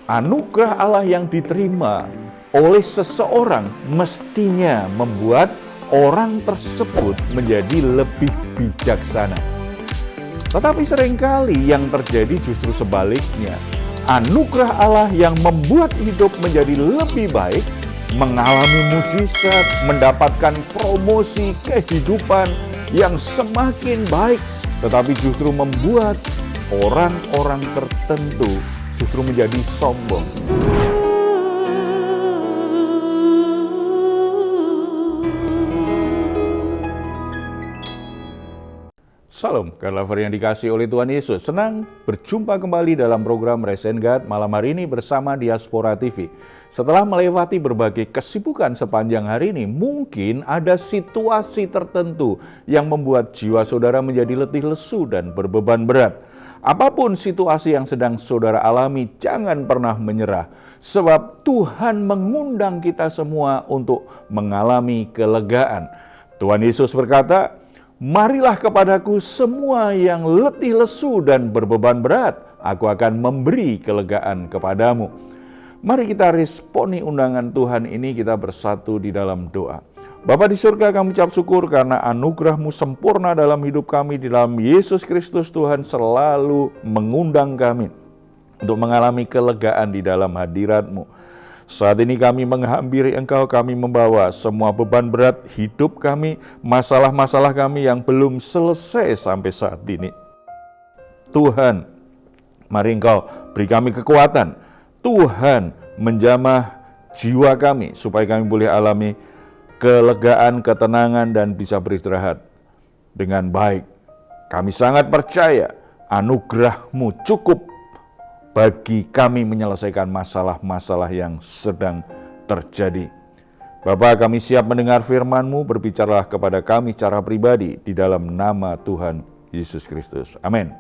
Anugerah Allah yang diterima oleh seseorang mestinya membuat orang tersebut menjadi lebih bijaksana. Tetapi seringkali yang terjadi justru sebaliknya. Anugerah Allah yang membuat hidup menjadi lebih baik, mengalami mujizat, mendapatkan promosi kehidupan yang semakin baik, tetapi justru membuat orang-orang tertentu justru menjadi sombong. Salam, God Lover yang dikasihi oleh Tuhan Yesus. Senang berjumpa kembali dalam program Rise and God malam hari ini bersama Diaspora TV. Setelah melewati berbagai kesibukan sepanjang hari ini, mungkin ada situasi tertentu yang membuat jiwa saudara menjadi letih lesu dan berbeban berat. Apapun situasi yang sedang saudara alami, jangan pernah menyerah. Sebab Tuhan mengundang kita semua untuk mengalami kelegaan. Tuhan Yesus berkata, "Marilah kepadaku semua yang letih lesu dan berbeban berat, aku akan memberi kelegaan kepadamu." Mari kita responi undangan Tuhan ini, kita bersatu di dalam doa. Bapa di surga, kami ucap syukur karena anugerah-Mu sempurna dalam hidup kami. Di dalam Yesus Kristus, Tuhan selalu mengundang kami untuk mengalami kelegaan di dalam hadirat-Mu. Saat ini kami menghampiri Engkau, kami membawa semua beban berat hidup kami, masalah-masalah kami yang belum selesai sampai saat ini. Tuhan, mari Engkau beri kami kekuatan. Tuhan, menjamah jiwa kami supaya kami boleh alami kelegaan, ketenangan, dan bisa beristirahat dengan baik. Kami sangat percaya anugerah-Mu cukup bagi kami menyelesaikan masalah-masalah yang sedang terjadi. Bapa, kami siap mendengar firman-Mu, berbicaralah kepada kami secara pribadi di dalam nama Tuhan Yesus Kristus. Amin.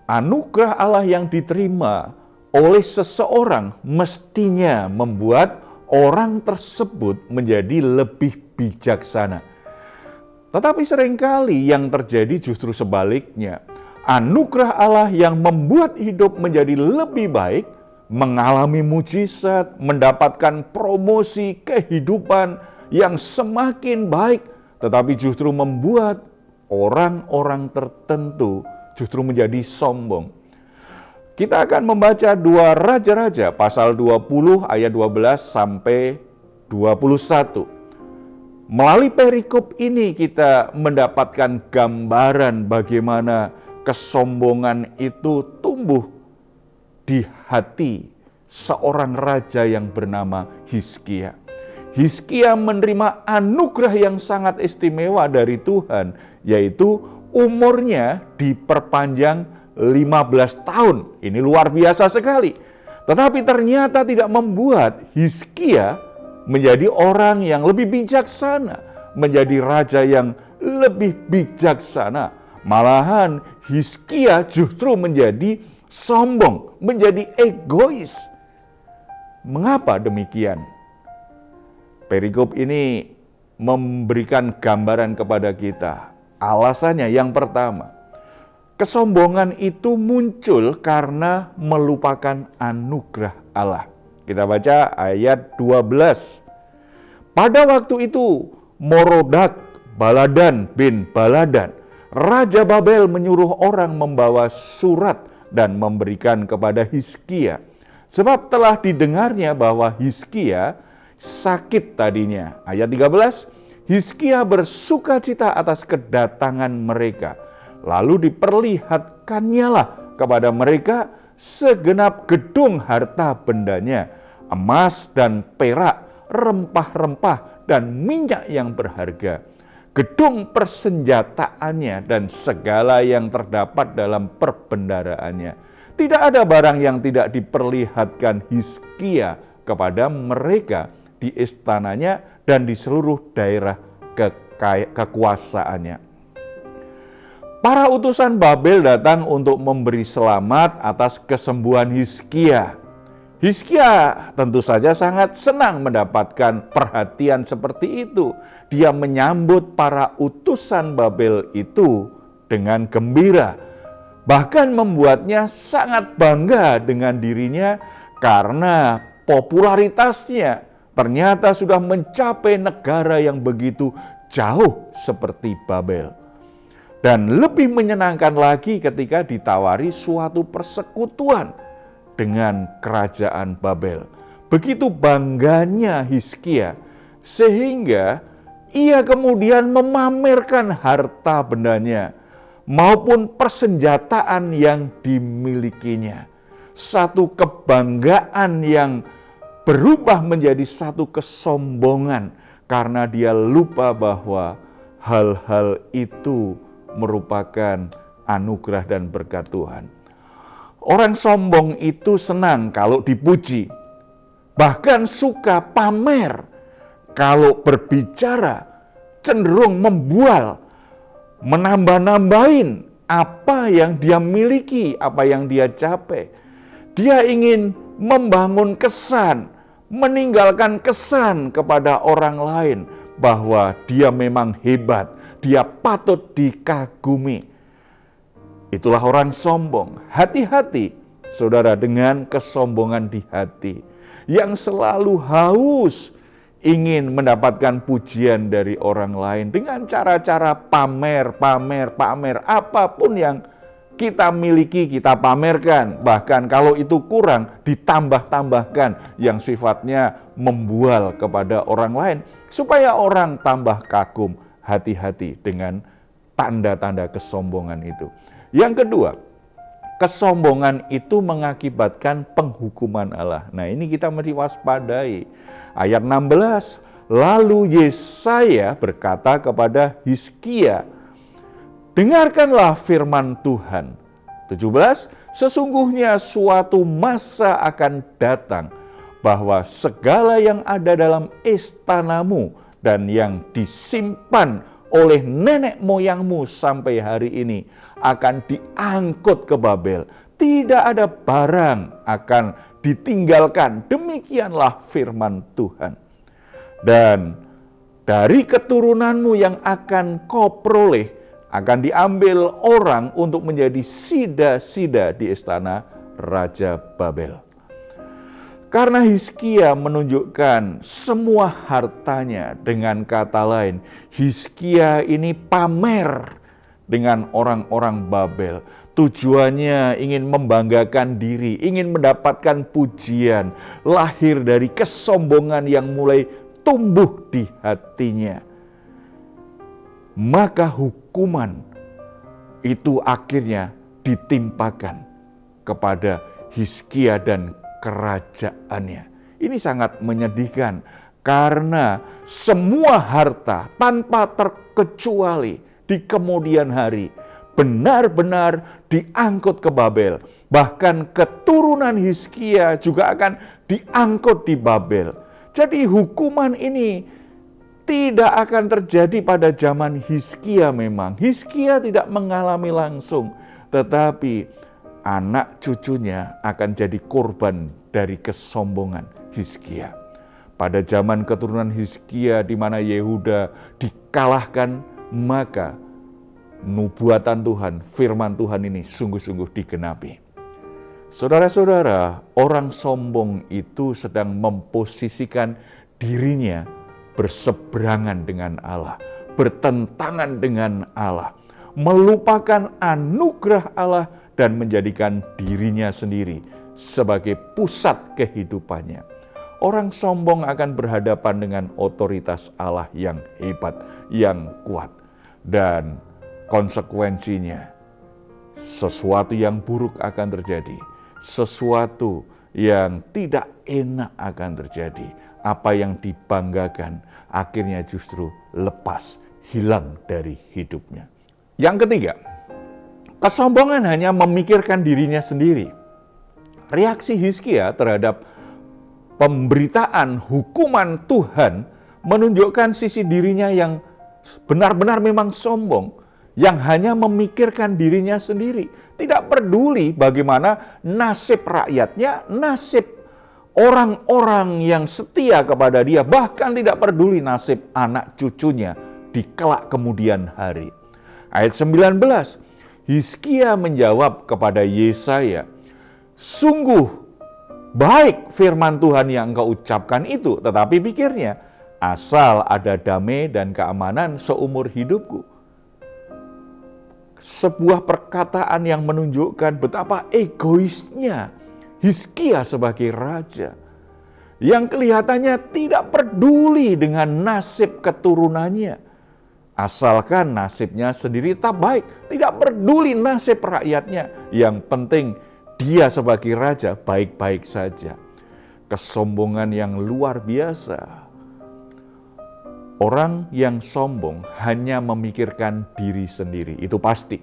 Anugerah Allah yang diterima oleh seseorang mestinya membuat orang tersebut menjadi lebih bijaksana. Tetapi seringkali yang terjadi justru sebaliknya. Anugerah Allah yang membuat hidup menjadi lebih baik, mengalami mujizat, mendapatkan promosi kehidupan yang semakin baik, tetapi justru membuat orang-orang tertentu justru menjadi sombong. Kita akan membaca 2 Raja-Raja pasal 20 ayat 12 sampai 21. Melalui perikop ini kita mendapatkan gambaran bagaimana kesombongan itu tumbuh di hati seorang raja yang bernama Hizkia. Hizkia menerima anugerah yang sangat istimewa dari Tuhan, yaitu umurnya diperpanjang 15 tahun. Ini luar biasa sekali. Tetapi ternyata tidak membuat Hizkia menjadi orang yang lebih bijaksana, menjadi raja yang lebih bijaksana. Malahan Hizkia justru menjadi sombong, menjadi egois. Mengapa demikian? Perikop ini memberikan gambaran kepada kita. Alasannya yang pertama, kesombongan itu muncul karena melupakan anugerah Allah. Kita baca ayat 12. Pada waktu itu, Merodak Baladan bin Baladan, Raja Babel, menyuruh orang membawa surat dan memberikan kepada Hizkia. Sebab telah didengarnya bahwa Hizkia sakit tadinya. Ayat 13, Hizkia bersukacita atas kedatangan mereka. Lalu diperlihatkannya lah kepada mereka segenap gedung harta bendanya, emas dan perak, rempah-rempah dan minyak yang berharga, gedung persenjataannya dan segala yang terdapat dalam perbendaraannya. Tidak ada barang yang tidak diperlihatkan Hizkia kepada mereka di istananya dan di seluruh daerah kekuasaannya. Para utusan Babel datang untuk memberi selamat atas kesembuhan Hizkia. Hizkia tentu saja sangat senang mendapatkan perhatian seperti itu. Dia menyambut para utusan Babel itu dengan gembira. Bahkan membuatnya sangat bangga dengan dirinya karena popularitasnya ternyata sudah mencapai negara yang begitu jauh seperti Babel. Dan lebih menyenangkan lagi ketika ditawari suatu persekutuan dengan kerajaan Babel. Begitu bangganya Hizkia sehingga ia kemudian memamerkan harta bendanya maupun persenjataan yang dimilikinya. Satu kebanggaan yang berubah menjadi satu kesombongan karena dia lupa bahwa hal-hal itu merupakan anugerah dan berkat Tuhan. Orang sombong itu senang kalau dipuji, bahkan suka pamer. Kalau berbicara cenderung membual, menambah-nambahin apa yang dia miliki, apa yang dia capai. Dia ingin membangun kesan, meninggalkan kesan kepada orang lain bahwa dia memang hebat, dia patut dikagumi. Itulah orang sombong. Hati-hati, saudara, dengan kesombongan di hati yang selalu haus ingin mendapatkan pujian dari orang lain dengan cara-cara pamer. Apapun yang kita miliki, kita pamerkan. Bahkan kalau itu kurang, ditambah-tambahkan yang sifatnya membual kepada orang lain. Supaya orang tambah kagum. Hati-hati dengan tanda-tanda kesombongan itu. Yang kedua, kesombongan itu mengakibatkan penghukuman Allah. Nah, ini kita mesti waspadai. Ayat 16, lalu Yesaya berkata kepada Hizkia, dengarkanlah firman Tuhan. 17, sesungguhnya suatu masa akan datang bahwa segala yang ada dalam istanamu dan yang disimpan oleh nenek moyangmu sampai hari ini akan diangkut ke Babel. Tidak ada barang akan ditinggalkan. Demikianlah firman Tuhan. Dan dari keturunanmu yang akan kau peroleh akan diambil orang untuk menjadi sida-sida di istana Raja Babel. Karena Hizkia menunjukkan semua hartanya, dengan kata lain, Hizkia ini pamer dengan orang-orang Babel. Tujuannya ingin membanggakan diri, ingin mendapatkan pujian, lahir dari kesombongan yang mulai tumbuh di hatinya. Maka hukuman itu akhirnya ditimpakan kepada Hizkia dan kerajaannya. Ini sangat menyedihkan karena semua harta tanpa terkecuali di kemudian hari benar-benar diangkut ke Babel. Bahkan keturunan Hizkia juga akan diangkut di Babel. Jadi hukuman ini tidak akan terjadi pada zaman Hizkia memang. Hizkia tidak mengalami langsung, tetapi anak cucunya akan jadi korban dari kesombongan Hizkia. Pada zaman keturunan Hizkia di mana Yehuda dikalahkan, maka nubuatan Tuhan, firman Tuhan ini sungguh-sungguh digenapi. Saudara-saudara, orang sombong itu sedang memposisikan dirinya berseberangan dengan Allah, bertentangan dengan Allah, melupakan anugerah Allah dan menjadikan dirinya sendiri sebagai pusat kehidupannya. Orang sombong akan berhadapan dengan otoritas Allah yang hebat, yang kuat. Dan konsekuensinya, sesuatu yang buruk akan terjadi. Sesuatu yang tidak enak akan terjadi. Apa yang dibanggakan akhirnya justru lepas, hilang dari hidupnya. Yang ketiga, kesombongan hanya memikirkan dirinya sendiri. Reaksi Hizkia terhadap pemberitaan hukuman Tuhan menunjukkan sisi dirinya yang benar-benar memang sombong, yang hanya memikirkan dirinya sendiri. Tidak peduli bagaimana nasib rakyatnya, nasib orang-orang yang setia kepada dia, bahkan tidak peduli nasib anak cucunya di kelak kemudian hari. Ayat 19, Hizkia menjawab kepada Yesaya, "Sungguh baik firman Tuhan yang engkau ucapkan itu, tetapi pikirnya, asal ada damai dan keamanan seumur hidupku." Sebuah perkataan yang menunjukkan betapa egoisnya Hizkia sebagai raja, yang kelihatannya tidak peduli dengan nasib keturunannya. Asalkan nasibnya sendiri tetap baik, tidak peduli nasib rakyatnya. Yang penting dia sebagai raja baik-baik saja. Kesombongan yang luar biasa. Orang yang sombong hanya memikirkan diri sendiri, itu pasti.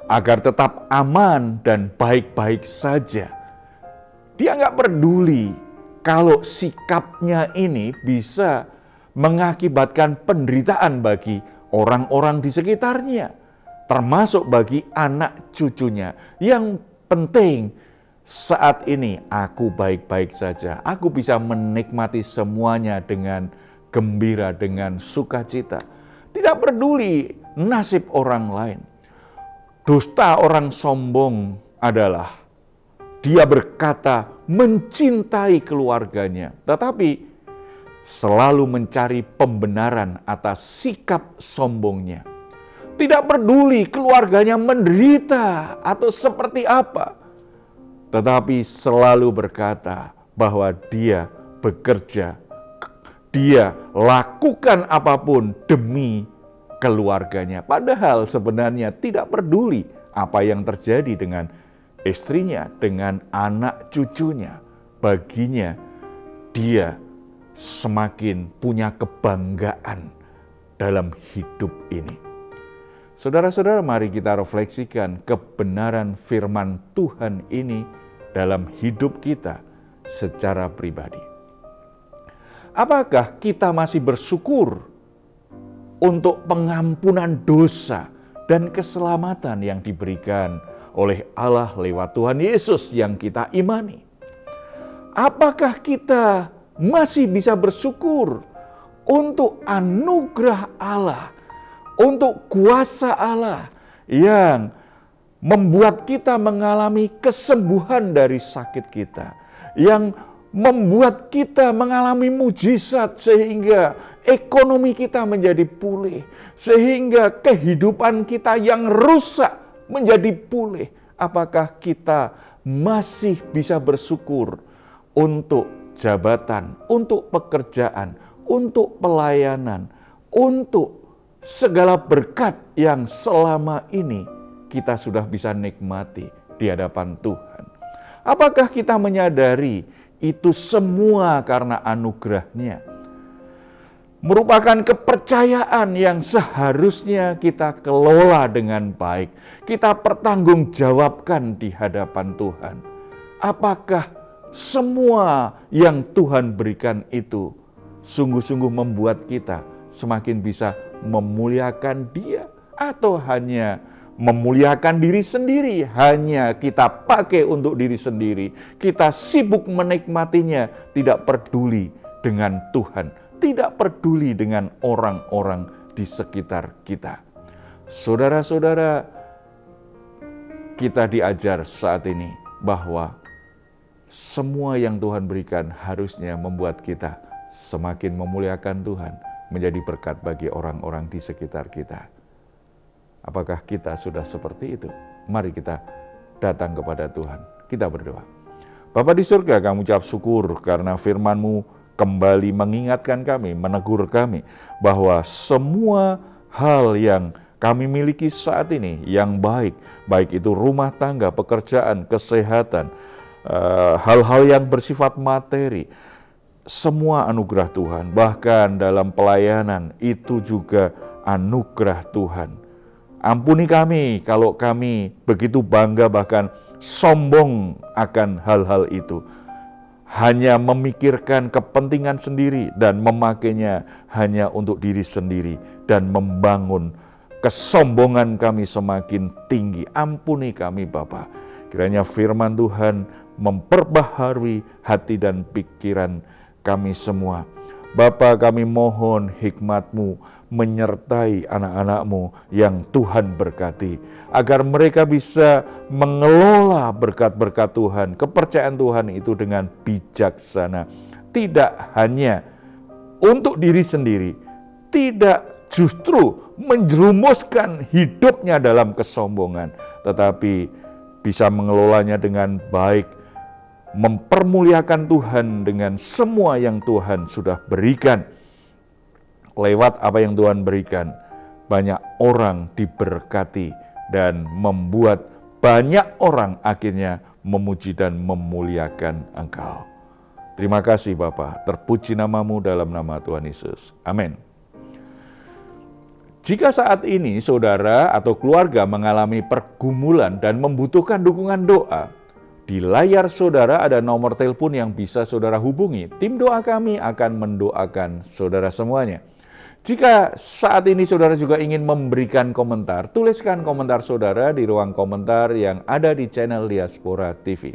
Agar tetap aman dan baik-baik saja. Dia nggak peduli kalau sikapnya ini bisa mengakibatkan penderitaan bagi orang-orang di sekitarnya, termasuk bagi anak cucunya. Yang penting saat ini aku baik-baik saja, aku bisa menikmati semuanya dengan gembira, dengan sukacita. Tidak peduli nasib orang lain. Dusta orang sombong adalah dia berkata mencintai keluarganya, tetapi selalu mencari pembenaran atas sikap sombongnya. Tidak peduli keluarganya menderita atau seperti apa, tetapi selalu berkata bahwa dia bekerja, dia lakukan apapun demi keluarganya. Padahal sebenarnya tidak peduli apa yang terjadi dengan istrinya, dengan anak cucunya. Baginya dia semakin punya kebanggaan dalam hidup ini. Saudara-saudara, mari kita refleksikan kebenaran firman Tuhan ini dalam hidup kita secara pribadi. Apakah kita masih bersyukur untuk pengampunan dosa dan keselamatan yang diberikan oleh Allah lewat Tuhan Yesus yang kita imani? Apakah kita masih bisa bersyukur untuk anugerah Allah, untuk kuasa Allah yang membuat kita mengalami kesembuhan dari sakit kita, yang membuat kita mengalami mujizat sehingga ekonomi kita menjadi pulih, sehingga kehidupan kita yang rusak menjadi pulih? Apakah kita masih bisa bersyukur untuk jabatan, untuk pekerjaan, untuk pelayanan, untuk segala berkat yang selama ini kita sudah bisa nikmati di hadapan Tuhan? Apakah kita menyadari itu semua karena anugerah-Nya? Merupakan kepercayaan yang seharusnya kita kelola dengan baik, kita pertanggungjawabkan di hadapan Tuhan. Apakah semua yang Tuhan berikan itu sungguh-sungguh membuat kita semakin bisa memuliakan Dia, atau hanya memuliakan diri sendiri, hanya kita pakai untuk diri sendiri, kita sibuk menikmatinya, tidak peduli dengan Tuhan, tidak peduli dengan orang-orang di sekitar kita. Saudara-saudara, kita diajar saat ini bahwa semua yang Tuhan berikan harusnya membuat kita semakin memuliakan Tuhan, menjadi berkat bagi orang-orang di sekitar kita. Apakah kita sudah seperti itu? Mari kita datang kepada Tuhan. Kita berdoa. Bapa di surga, kami ucap syukur karena firman-Mu kembali mengingatkan kami, menegur kami bahwa semua hal yang kami miliki saat ini yang baik, baik itu rumah tangga, pekerjaan, kesehatan, hal-hal yang bersifat materi, semua anugerah Tuhan. Bahkan dalam pelayanan itu juga anugerah Tuhan. Ampuni kami kalau kami begitu bangga bahkan sombong akan hal-hal itu. Hanya memikirkan kepentingan sendiri dan memakainya hanya untuk diri sendiri dan membangun kesombongan kami semakin tinggi. Ampuni kami Bapa. Kiranya firman Tuhan memperbaharui hati dan pikiran kami semua. Bapa, kami mohon hikmat-Mu menyertai anak-anak-Mu yang Tuhan berkati, agar mereka bisa mengelola berkat-berkat Tuhan, kepercayaan Tuhan itu dengan bijaksana, tidak hanya untuk diri sendiri, tidak justru menjerumuskan hidupnya dalam kesombongan, tetapi bisa mengelolanya dengan baik, mempermuliakan Tuhan dengan semua yang Tuhan sudah berikan. Lewat apa yang Tuhan berikan, banyak orang diberkati dan membuat banyak orang akhirnya memuji dan memuliakan Engkau. Terima kasih Bapa, terpuji nama-Mu dalam nama Tuhan Yesus. Amin. Jika saat ini saudara atau keluarga mengalami pergumulan dan membutuhkan dukungan doa, di layar saudara ada nomor telepon yang bisa saudara hubungi. Tim doa kami akan mendoakan saudara semuanya. Jika saat ini saudara juga ingin memberikan komentar, tuliskan komentar saudara di ruang komentar yang ada di channel Diaspora TV.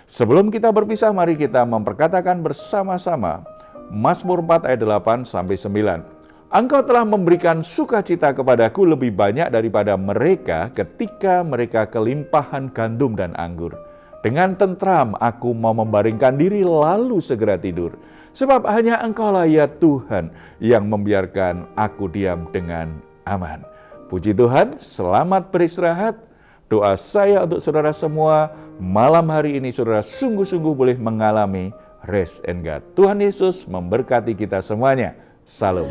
Sebelum kita berpisah, mari kita memperkatakan bersama-sama Mazmur 4 ayat 8-9. Engkau telah memberikan sukacita kepadaku lebih banyak daripada mereka ketika mereka kelimpahan gandum dan anggur. Dengan tentram aku mau membaringkan diri lalu segera tidur. Sebab hanya Engkaulah ya Tuhan yang membiarkan aku diam dengan aman. Puji Tuhan, selamat beristirahat. Doa saya untuk saudara semua, malam hari ini saudara sungguh-sungguh boleh mengalami rest and God. Tuhan Yesus memberkati kita semuanya. Salam.